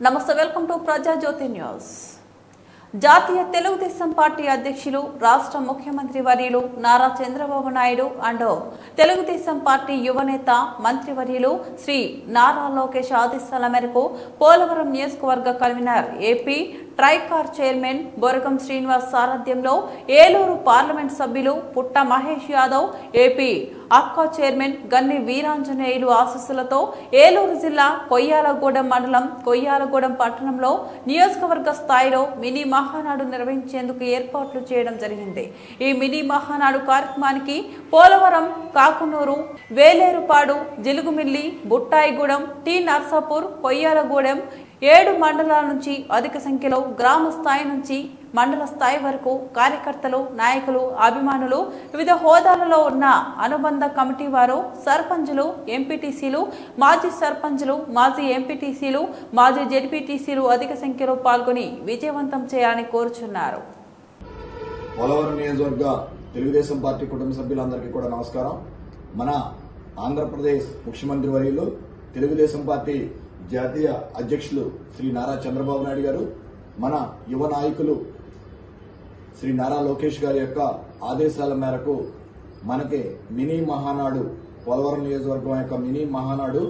నమస్తే, welcome to Prajajyothi news. జాతీయ Telugu Desam party అధ్యక్షులు రాష్ట్ర ముఖ్యమంత్రి వర్యులు నారా చంద్రబాబు నాయుడు అండ్ తెలుగుదేశం పార్టీ యువనేత మంత్రివర్యులు శ్రీ నారా లోకేష్ ఆదేశాల మేరకు పోలవరం నియోజకవర్గ convener AP TRICOR chairman Boragam Srinivas సారథ్యంలో ఏలూరు పార్లమెంట్ సభ్యులు పుట్ట మహేష్ యాదవ్, ఏపీ అక్క చైర్మన్ గన్ని వీరాంజనేయులు ఆశీస్సులతో ఏలూరు జిల్లా కొయ్యాలగూడెం మండలం కొయ్యాలగూడెం పట్టణంలో నియోజకవర్గ స్థాయిలో మినీ మహానాడు నిర్వహించేందుకు ఏర్పాట్లు చేయడం జరిగింది. ఈ మినీ మహానాడు కార్యక్రమానికి పోలవరం, కాకునూరు, వేలేరుపాడు, జిలుగుమిల్లి, బుట్టాయిగూడెం, టి నర్సాపూర్, కొయ్యాలగూడెం 7 మండలాల నుంచి అధిక సంఖ్యలో గ్రామ స్థాయి నుంచి మండల స్థాయి వరకు కార్యకర్తలు, నాయకులు, అభిమానులు, వివిధ హోదాలలో ఉన్న అనుబంధ కమిటీ వారు, సర్పంచులు, ఎంపీటీసీలు, మాజీ సర్పంచులు, మాజీ ఎంపీటీసీలు, మాజీ జెడ్పీటీసీలు అధిక సంఖ్యలో పాల్గొని విజయవంతం చేయాలని కోరుచున్నారు. పోలవరం నియోజకవర్గ తెలుగుదేశం పార్టీ కుటుంబ సభ్యులందరికీ కూడా నమస్కారం. మన ఆంధ్రప్రదేశ్ ముఖ్యమంత్రి వర్యులు, తెలుగుదేశం పార్టీ జాతీయ అధ్యక్షులు శ్రీ నారా చంద్రబాబు నాయుడు గారు, మన యువ నాయకులు శ్రీ నారా లోకేష్ గారి యొక్క ఆదేశాల మేరకు మనకి మినీ మహానాడు, పోలవరం నియోజకవర్గం యొక్క మినీ మహానాడు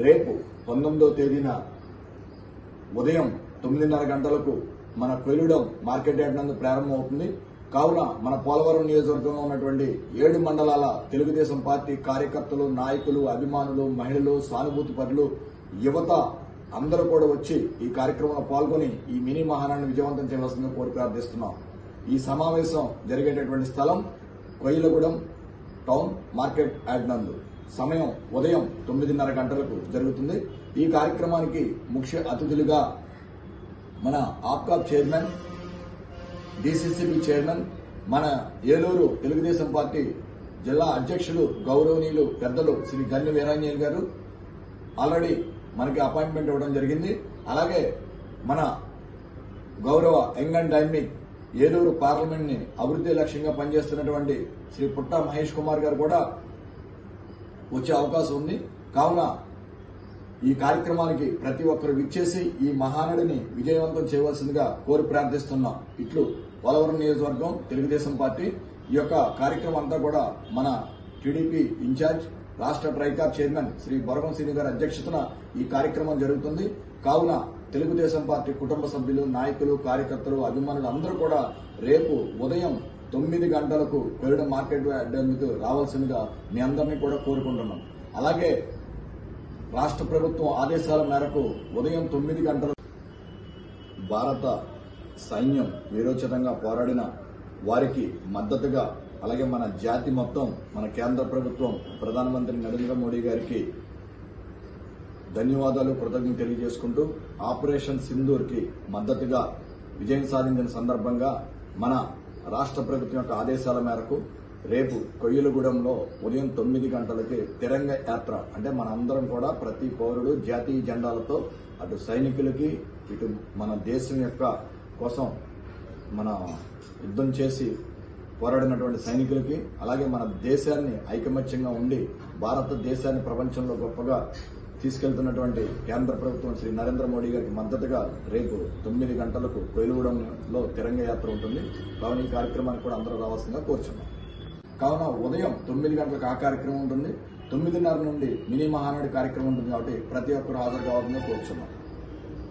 రేపు 19వ తేదీన ఉదయం 9:30 గంటలకు మన కొయ్యలగూడెం మార్కెట్ యార్డ్ నందు ప్రారంభమవుతుంది. కావున మన పోలవరం నియోజకవర్గంలో ఉన్నటువంటి 7 మండలాల తెలుగుదేశం పార్టీ కార్యకర్తలు, నాయకులు, అభిమానులు, మహిళలు, సానుభూతి పరులు, యువత అందరూ కూడా వచ్చి ఈ కార్యక్రమంలో పాల్గొని ఈ మినీ మహానాడిని విజయవంతం చేయవలసిందిగా కోరి ప్రార్థిస్తున్నాం. ఈ సమావేశం జరిగేటటువంటి స్థలం కొయ్యలగూడెం టౌన్ మార్కెట్ యార్డ్ నందు. సమయం ఉదయం 9:30 గంటలకు జరుగుతుంది. ఈ కార్యక్రమానికి ముఖ్య అతిథులుగా మన ఆప్కాబ్ చైర్మన్, డీసీసీబీ చైర్మన్, మన ఏలూరు తెలుగుదేశం పార్టీ జిల్లా అధ్యక్షులు గౌరవనీయులు పెద్దలు శ్రీ గన్ని వీరాంజనేయులు గారు ఆల్రెడీ మనకి అపాయింట్మెంట్ ఇవ్వడం జరిగింది. అలాగే మన గౌరవ young and dynamic Eluru parliament ని అభివృద్ధి లక్ష్యంగా పనిచేస్తున్నటువంటి శ్రీ పుట్ట మహేష్ కుమార్ గారు కూడా వచ్చే అవకాశం ఉంది. కావున ఈ కార్యక్రమానికి ప్రతి ఒక్కరు విచ్చేసి ఈ మహానాడిని విజయవంతం చేయవలసిందిగా కోరి ప్రార్థిస్తున్నాం. ఇట్లు పోలవరం నియోజకవర్గం తెలుగుదేశం పార్టీ. ఈ యొక్క కార్యక్రమం అంతా కూడా మన టీడీపీ ఇన్ఛార్జ్ రాష్ట్ర ట్రైకార్ చైర్మన్ శ్రీ బొరగం శ్రీని గారి అధ్యక్షతన ఈ కార్యక్రమం జరుగుతుంది. కావున తెలుగుదేశం పార్టీ కుటుంబ సభ్యులు, నాయకులు, కార్యకర్తలు, అభిమానులు అందరూ కూడా రేపు ఉదయం 9 గంటలకు కొయ్యలగూడెం మార్కెట్ యార్డ్కు రావాల్సిందిగా మీ అందరినీ కూడా కోరుకుంటున్నాం. అలాగే రాష్ట్ర ప్రభుత్వం ఆదేశాల మేరకు ఉదయం 9 గంటలకు భారత సైన్యం వీరోచితంగా పోరాడిన వారికి మద్దతుగా, అలాగే మన జాతి మొత్తం, మన కేంద్ర ప్రభుత్వం, ప్రధానమంత్రి నరేంద్ర మోడీ గారికి ధన్యవాదాలు, కృతజ్ఞతలు తెలియజేసుకుంటూ ఆపరేషన్ సింధూర్ కి మద్దతుగా విజయం సాధించిన సందర్భంగా మన రాష్ట్ర ప్రభుత్వం యొక్క ఆదేశాల మేరకు రేపు కొయ్యలగూడెంలో ఉదయం 9 గంటలకి తిరంగ యాత్ర, అంటే మన అందరం కూడా ప్రతి పౌరుడు జాతీయ జెండాలతో అటు సైనికులకి, ఇటు మన దేశం యొక్క కోసం మన యుద్ధం చేసి పోరాడినటువంటి సైనికులకి, అలాగే మన దేశాన్ని ఐకమత్యంగా ఉండి భారతదేశాన్ని ప్రపంచంలో గొప్పగా తీసుకెళ్తున్నటువంటి కేంద్ర ప్రభుత్వం శ్రీ నరేంద్ర మోడీ గారికి మద్దతుగా రేపు 9 గంటలకు కొయ్యలగూడెంలో తిరంగ యాత్ర ఉంటుంది. కావున ఈ కార్యక్రమానికి కూడా అందరూ రావాల్సిందిగా కోరుచున్నాం. కావున ఉదయం 9 గంటలకు ఆ కార్యక్రమం ఉంటుంది. 9:30 నుండి మినీ మహానాడు కార్యక్రమం ఉంటుంది. కాబట్టి ప్రతి ఒక్కరు హాజరు కావాలని కోరుచున్నాం.